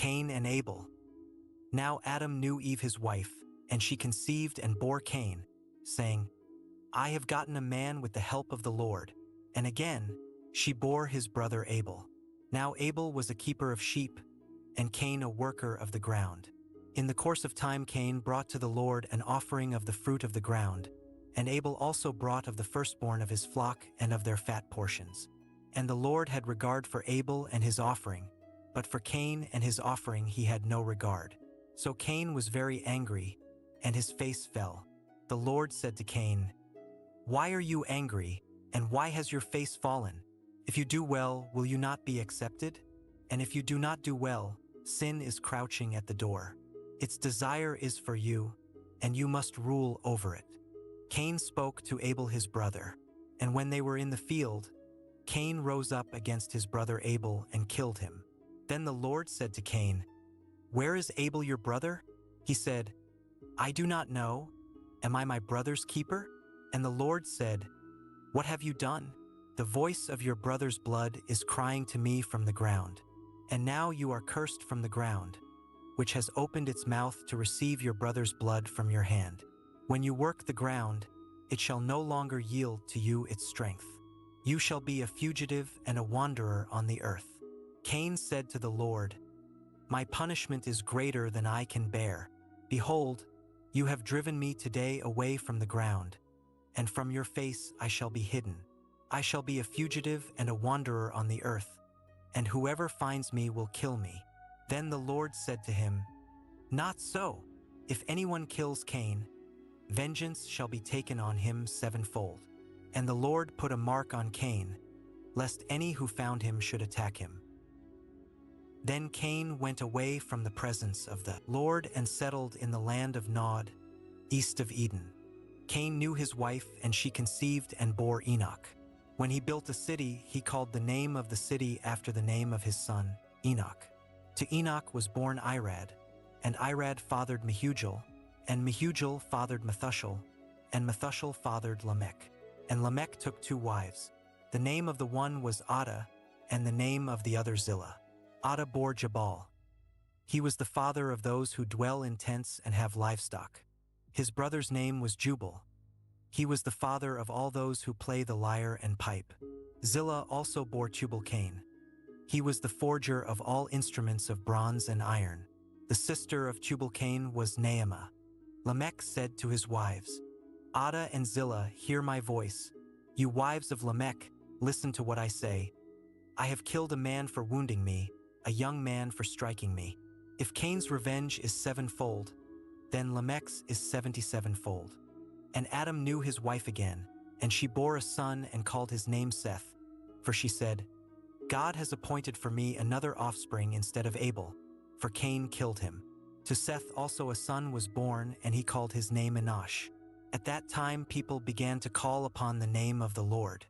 Cain and Abel. Now Adam knew Eve his wife, and she conceived and bore Cain, saying, I have gotten a man with the help of the Lord. And again, she bore his brother Abel. Now Abel was a keeper of sheep, and Cain a worker of the ground. In the course of time Cain brought to the Lord an offering of the fruit of the ground, and Abel also brought of the firstborn of his flock and of their fat portions. And the Lord had regard for Abel and his offering, but for Cain and his offering he had no regard. So Cain was very angry, and his face fell. The Lord said to Cain, Why are you angry, and why has your face fallen? If you do well, will you not be accepted? And if you do not do well, sin is crouching at the door. Its desire is for you, and you must rule over it. Cain spoke to Abel his brother, and when they were in the field, Cain rose up against his brother Abel and killed him. Then the Lord said to Cain, Where is Abel your brother? He said, I do not know. Am I my brother's keeper? And the Lord said, What have you done? The voice of your brother's blood is crying to me from the ground. And now you are cursed from the ground, which has opened its mouth to receive your brother's blood from your hand. When you work the ground, it shall no longer yield to you its strength. You shall be a fugitive and a wanderer on the earth. Cain said to the Lord, My punishment is greater than I can bear. Behold, you have driven me today away from the ground, and from your face I shall be hidden. I shall be a fugitive and a wanderer on the earth, and whoever finds me will kill me. Then the Lord said to him, Not so. If anyone kills Cain, vengeance shall be taken on him sevenfold. And the Lord put a mark on Cain, lest any who found him should attack him. Then Cain went away from the presence of the Lord and settled in the land of Nod, east of Eden. Cain knew his wife, and she conceived and bore Enoch. When he built a city, he called the name of the city after the name of his son, Enoch. To Enoch was born Irad, and Irad fathered Mehujael, and Mehujael fathered Methushel, and Methushel fathered Lamech. And Lamech took 2 wives. The name of the one was Ada, and the name of the other Zillah. Ada bore Jabal. He was the father of those who dwell in tents and have livestock. His brother's name was Jubal. He was the father of all those who play the lyre and pipe. Zillah also bore Tubal-Cain. He was the forger of all instruments of bronze and iron. The sister of Tubal-Cain was Naamah. Lamech said to his wives, Ada and Zillah, hear my voice. You wives of Lamech, listen to what I say. I have killed a man for wounding me, a young man for striking me. If Cain's revenge is 7-fold, then Lamech's is 77-fold. And Adam knew his wife again, and she bore a son and called his name Seth, for she said, God has appointed for me another offspring instead of Abel, for Cain killed him. To Seth also a son was born, and he called his name Enosh. At that time people began to call upon the name of the Lord.